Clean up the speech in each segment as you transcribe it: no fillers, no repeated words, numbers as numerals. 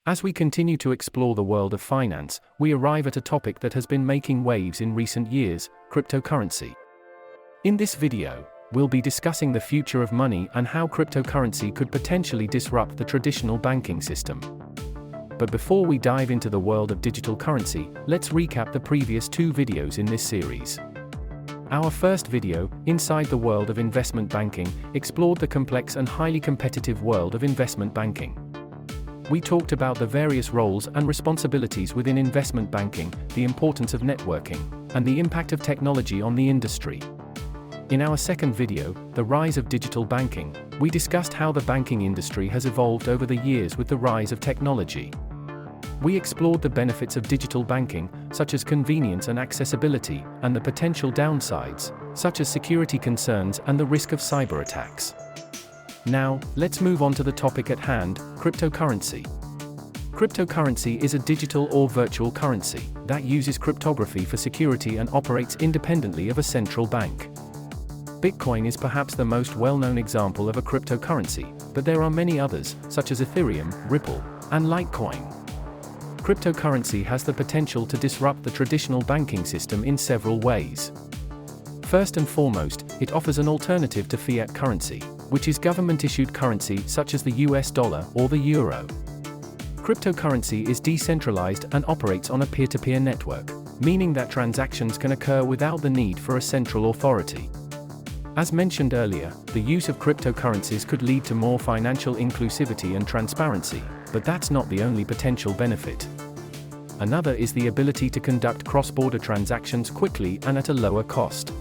As we continue to explore the world of finance, we arrive at a topic that has been making waves in recent years: cryptocurrency. In this video, we'll be discussing the future of money and how cryptocurrency could potentially disrupt the traditional banking system. But before we dive into the world of digital currency, let's recap the previous two videos in this series. Our first video, Inside the World of Investment Banking, explored the complex and highly competitive world of investment banking. We talked about the various roles and responsibilities within investment banking, the importance of networking, and the impact of technology on the industry. In our second video, The Rise of Digital Banking, we discussed how the banking industry has evolved over the years with the rise of technology. We explored the benefits of digital banking, such as convenience and accessibility, and the potential downsides, such as security concerns and the risk of cyber attacks. Now, let's move on to the topic at hand: cryptocurrency. Cryptocurrency is a digital or virtual currency that uses cryptography for security and operates independently of a central bank. Bitcoin is perhaps the most well-known example of a cryptocurrency, but there are many others, such as Ethereum, Ripple, and Litecoin. Cryptocurrency has the potential to disrupt the traditional banking system in several ways. First and foremost, it offers an alternative to fiat currency, which is government-issued currency such as the US dollar or the euro. Cryptocurrency is decentralized and operates on a peer-to-peer network, meaning that transactions can occur without the need for a central authority. As mentioned earlier, the use of cryptocurrencies could lead to more financial inclusivity and transparency, but that's not the only potential benefit. Another is the ability to conduct cross-border transactions quickly and at a lower cost.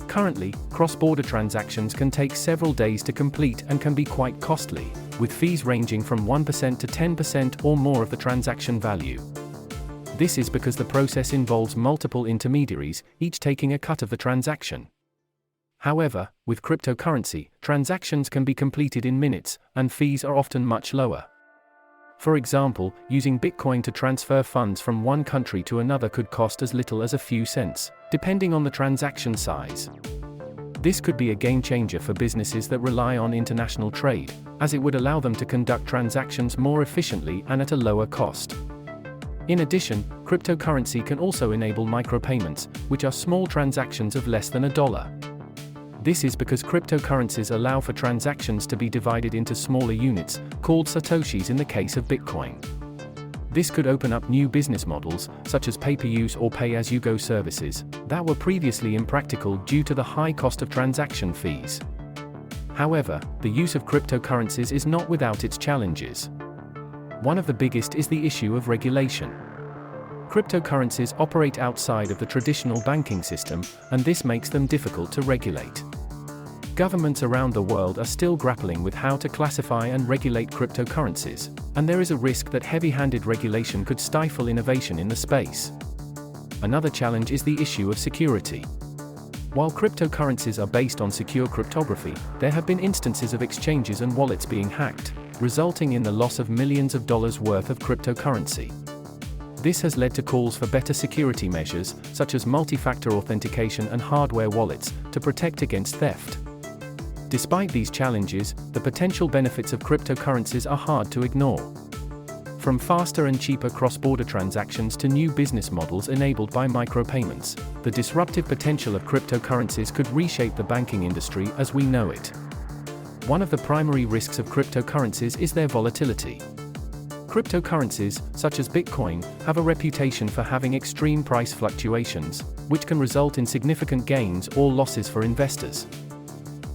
Currently, cross-border transactions can take several days to complete and can be quite costly, with fees ranging from 1% to 10% or more of the transaction value. This is because the process involves multiple intermediaries, each taking a cut of the transaction. However, with cryptocurrency, transactions can be completed in minutes, and fees are often much lower. For example, using Bitcoin to transfer funds from one country to another could cost as little as a few cents, depending on the transaction size. This could be a game changer for businesses that rely on international trade, as it would allow them to conduct transactions more efficiently and at a lower cost. In addition, cryptocurrency can also enable micropayments, which are small transactions of less than $1. This is because cryptocurrencies allow for transactions to be divided into smaller units, called satoshis in the case of Bitcoin. This could open up new business models, such as pay-per-use or pay-as-you-go services, that were previously impractical due to the high cost of transaction fees. However, the use of cryptocurrencies is not without its challenges. One of the biggest is the issue of regulation. Cryptocurrencies operate outside of the traditional banking system, and this makes them difficult to regulate. Governments around the world are still grappling with how to classify and regulate cryptocurrencies, and there is a risk that heavy-handed regulation could stifle innovation in the space. Another challenge is the issue of security. While cryptocurrencies are based on secure cryptography, there have been instances of exchanges and wallets being hacked, resulting in the loss of millions of dollars worth of cryptocurrency. This has led to calls for better security measures, such as multi-factor authentication and hardware wallets, to protect against theft. Despite these challenges, the potential benefits of cryptocurrencies are hard to ignore. From faster and cheaper cross-border transactions to new business models enabled by micropayments, the disruptive potential of cryptocurrencies could reshape the banking industry as we know it. One of the primary risks of cryptocurrencies is their volatility. Cryptocurrencies, such as Bitcoin, have a reputation for having extreme price fluctuations, which can result in significant gains or losses for investors.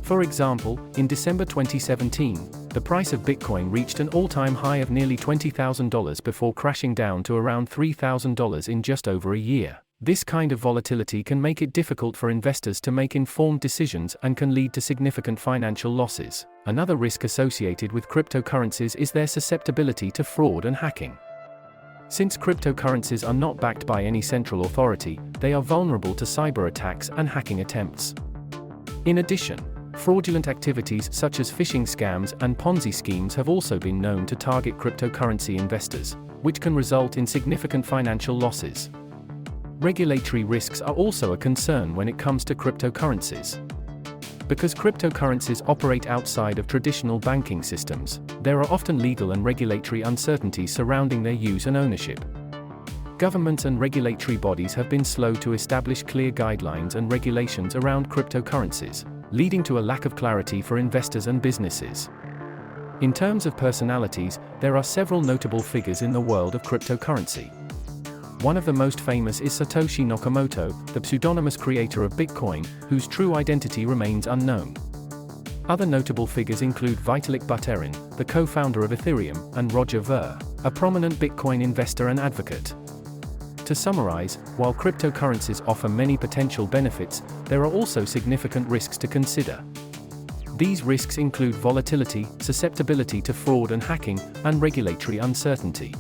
For example, in December 2017, the price of Bitcoin reached an all-time high of nearly $20,000 before crashing down to around $3,000 in just over a year. This kind of volatility can make it difficult for investors to make informed decisions and can lead to significant financial losses. Another risk associated with cryptocurrencies is their susceptibility to fraud and hacking. Since cryptocurrencies are not backed by any central authority, they are vulnerable to cyber attacks and hacking attempts. In addition, fraudulent activities such as phishing scams and Ponzi schemes have also been known to target cryptocurrency investors, which can result in significant financial losses. Regulatory risks are also a concern when it comes to cryptocurrencies. Because cryptocurrencies operate outside of traditional banking systems, there are often legal and regulatory uncertainties surrounding their use and ownership. Governments and regulatory bodies have been slow to establish clear guidelines and regulations around cryptocurrencies, leading to a lack of clarity for investors and businesses. In terms of personalities, there are several notable figures in the world of cryptocurrency. One of the most famous is Satoshi Nakamoto, the pseudonymous creator of Bitcoin, whose true identity remains unknown. Other notable figures include Vitalik Buterin, the co-founder of Ethereum, and Roger Ver, a prominent Bitcoin investor and advocate. To summarize, while cryptocurrencies offer many potential benefits, there are also significant risks to consider. These risks include volatility, susceptibility to fraud and hacking, and regulatory uncertainty.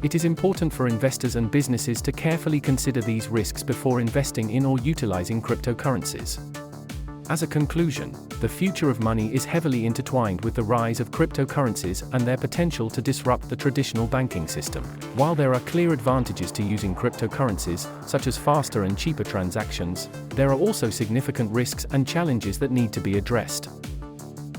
It is important for investors and businesses to carefully consider these risks before investing in or utilizing cryptocurrencies. As a conclusion, the future of money is heavily intertwined with the rise of cryptocurrencies and their potential to disrupt the traditional banking system. While there are clear advantages to using cryptocurrencies, such as faster and cheaper transactions, there are also significant risks and challenges that need to be addressed.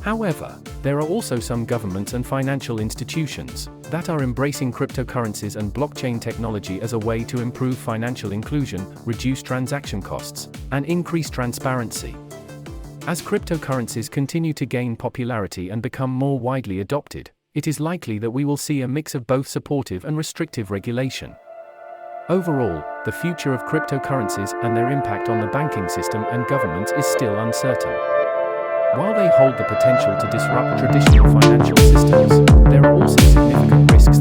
However, there are also some governments and financial institutions that are embracing cryptocurrencies and blockchain technology as a way to improve financial inclusion, reduce transaction costs, and increase transparency. As cryptocurrencies continue to gain popularity and become more widely adopted, it is likely that we will see a mix of both supportive and restrictive regulation. Overall, the future of cryptocurrencies and their impact on the banking system and governments is still uncertain. While they hold the potential to disrupt traditional financial systems, there are also significant risks